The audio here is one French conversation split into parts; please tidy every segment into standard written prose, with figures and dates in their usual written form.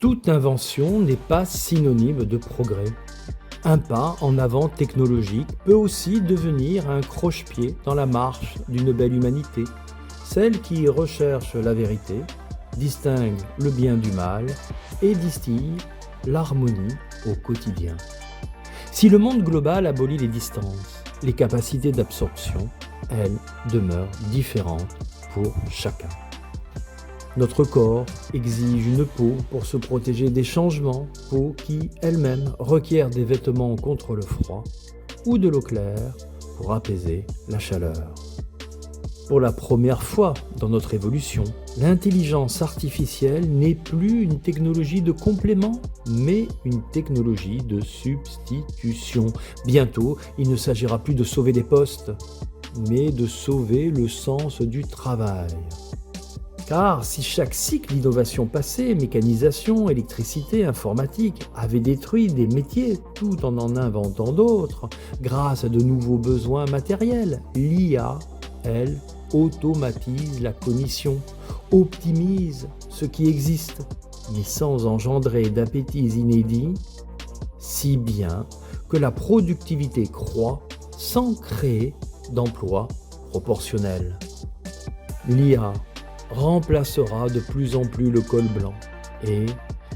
Toute invention n'est pas synonyme de progrès. Un pas en avant technologique peut aussi devenir un croche-pied dans la marche d'une belle humanité, celle qui recherche la vérité, distingue le bien du mal et distille l'harmonie au quotidien. Si le monde global abolit les distances, les capacités d'absorption, elles, demeurent différentes pour chacun. Notre corps exige une peau pour se protéger des changements, peau qui, elle-même, requiert des vêtements contre le froid ou de l'eau claire pour apaiser la chaleur. Pour la première fois dans notre évolution, l'intelligence artificielle n'est plus une technologie de complément, mais une technologie de substitution. Bientôt, il ne s'agira plus de sauver des postes, mais de sauver le sens du travail. Car si chaque cycle d'innovation passé, mécanisation, électricité, informatique, avait détruit des métiers tout en inventant d'autres, grâce à de nouveaux besoins matériels, l'IA, elle, automatise la cognition, optimise ce qui existe, mais sans engendrer d'appétits inédits, si bien que la productivité croît sans créer d'emplois proportionnels. L'IA remplacera de plus en plus le col blanc et,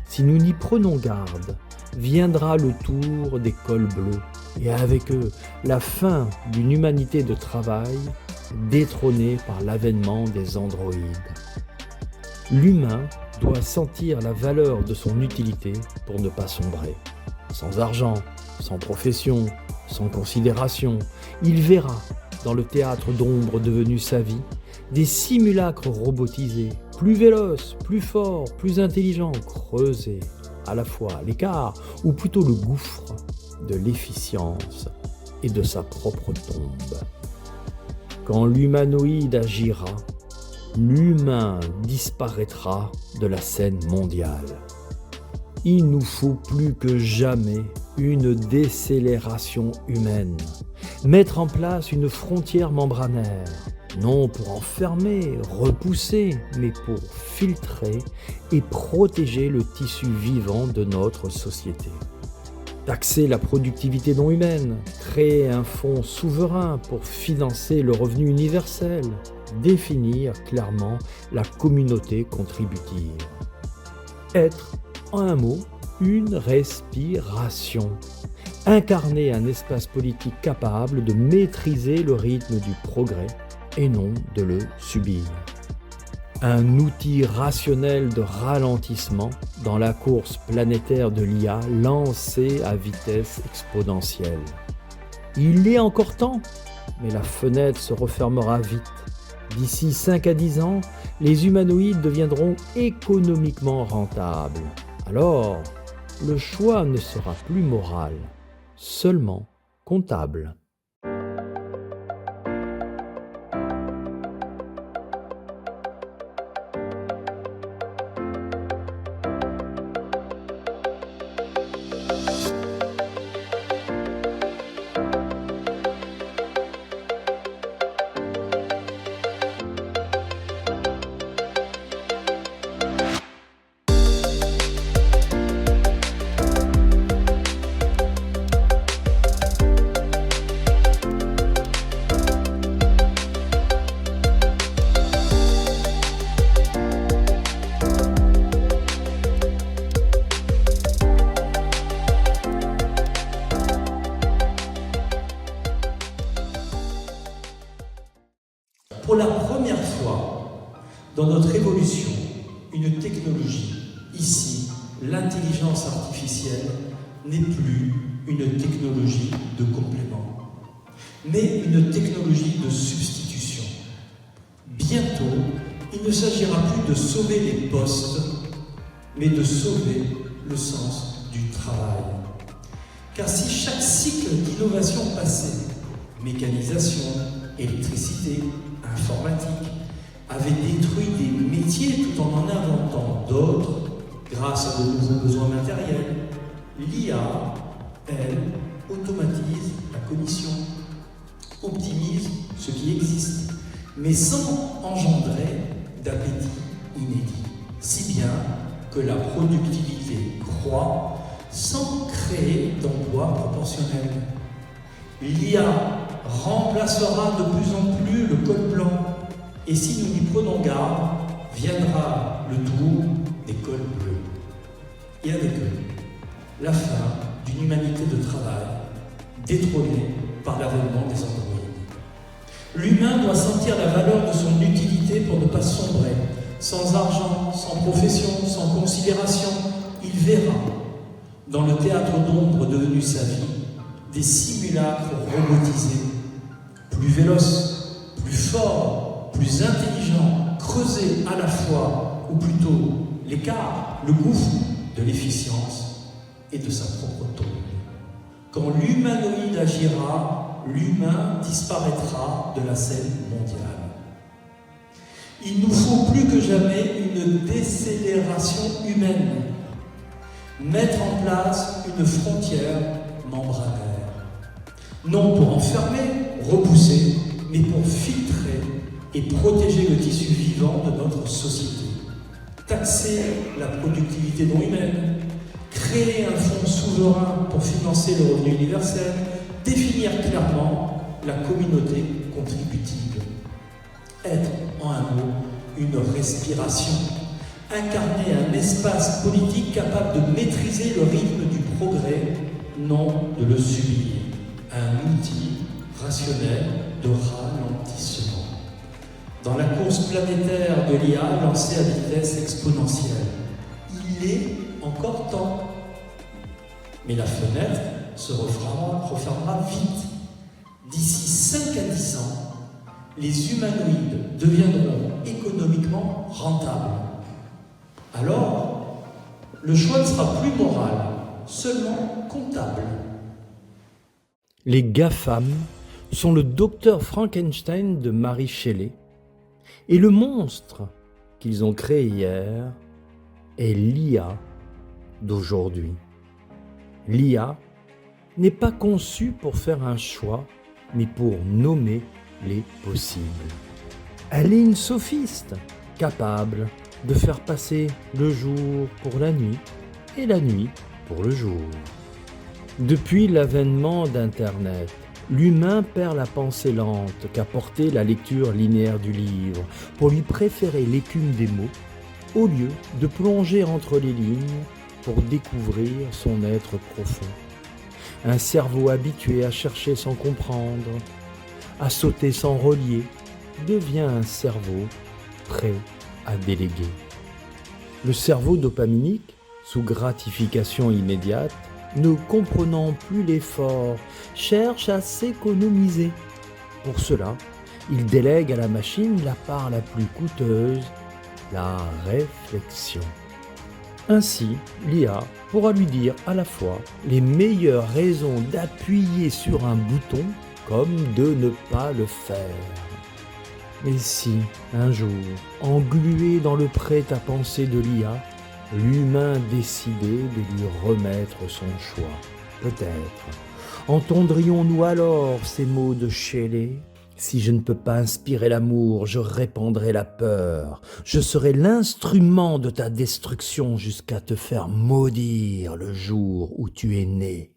si nous n'y prenons garde, viendra le tour des cols bleus et avec eux la fin d'une humanité de travail détrônée par l'avènement des androïdes. L'humain doit sentir la valeur de son utilité pour ne pas sombrer. Sans argent, sans profession, sans considération, il verra, dans le théâtre d'ombre devenu sa vie, des simulacres robotisés, plus véloces, plus forts, plus intelligents, creuser à la fois l'écart, ou plutôt le gouffre, de l'efficience et de sa propre tombe. Quand l'humanoïde agira, l'humain disparaîtra de la scène mondiale. Il nous faut plus que jamais une décélération humaine, mettre en place une frontière membranaire, non pour enfermer, repousser, mais pour filtrer et protéger le tissu vivant de notre société. Taxer la productivité non humaine, créer un fonds souverain pour financer le revenu universel, définir clairement la communauté contributive. Être, en un mot, une respiration. Incarner un espace politique capable de maîtriser le rythme du progrès et non de le subir. Un outil rationnel de ralentissement dans la course planétaire de l'IA lancée à vitesse exponentielle. Il est encore temps, mais la fenêtre se refermera vite. D'ici 5 à 10 ans, les humanoïdes deviendront économiquement rentables. Alors, le choix ne sera plus moral, seulement comptable. Pour la première fois dans notre évolution, une technologie, ici, l'intelligence artificielle, n'est plus une technologie de complément, mais une technologie de substitution. Bientôt, il ne s'agira plus de sauver les postes, mais de sauver le sens du travail. Car si chaque cycle d'innovation passé, mécanisation, électricité, informatique, avait détruit des métiers tout en inventant d'autres grâce à de nouveaux besoins matériels, l'IA, elle, automatise la cognition, optimise ce qui existe, mais sans engendrer d'appétit inédit. Si bien que la productivité croît sans créer d'emplois proportionnels. L'IA remplacera de plus en plus le code blanc, et si nous n'y prenons garde, viendra le tour des cols bleus. Et avec eux, la fin d'une humanité de travail détrônée par l'avènement des androïdes. L'humain doit sentir la valeur de son utilité pour ne pas sombrer. Sans argent, sans profession, sans considération, il verra, dans le théâtre d'ombre devenu sa vie, des simulacres robotisés, plus véloces, plus forts, plus intelligents, creusés à la fois, ou plutôt l'écart, le gouffre de l'efficience et de sa propre tombe. Quand l'humanoïde agira, l'humain disparaîtra de la scène mondiale. Il nous faut plus que jamais une décélération humaine, mettre en place une frontière membranaire. Non pour enfermer, repousser, mais pour filtrer et protéger le tissu vivant de notre société. Taxer la productivité non humaine, créer un fonds souverain pour financer le revenu universel, définir clairement la communauté contributive. Être, en un mot, une respiration, incarner un espace politique capable de maîtriser le rythme du progrès, non de le subir, un outil rationnel de ralentissement. Dans la course planétaire de l'IA lancée à vitesse exponentielle, il est encore temps. Mais la fenêtre se refermera vite. D'ici 5 à 10 ans, les humanoïdes deviendront économiquement rentables. Alors, le choix ne sera plus moral, seulement comptable. Les GAFAM sont le docteur Frankenstein de Mary Shelley, et le monstre qu'ils ont créé hier est l'IA d'aujourd'hui. L'IA n'est pas conçue pour faire un choix, mais pour nommer les possibles. Elle est une sophiste, capable de faire passer le jour pour la nuit et la nuit pour le jour. Depuis l'avènement d'Internet, l'humain perd la pensée lente qu'apportait la lecture linéaire du livre pour lui préférer l'écume des mots au lieu de plonger entre les lignes pour découvrir son être profond. Un cerveau habitué à chercher sans comprendre, à sauter sans relier, devient un cerveau prêt à déléguer. Le cerveau dopaminique, sous gratification immédiate, ne comprenant plus l'effort, cherche à s'économiser. Pour cela, il délègue à la machine la part la plus coûteuse, la réflexion. Ainsi, l'IA pourra lui dire à la fois les meilleures raisons d'appuyer sur un bouton comme de ne pas le faire. Mais si, un jour, englué dans le prêt-à-penser de l'IA, l'humain décidait de lui remettre son choix, peut-être entendrions-nous alors ces mots de Shelley ? Si je ne peux pas inspirer l'amour, je répandrai la peur. Je serai l'instrument de ta destruction jusqu'à te faire maudire le jour où tu es né.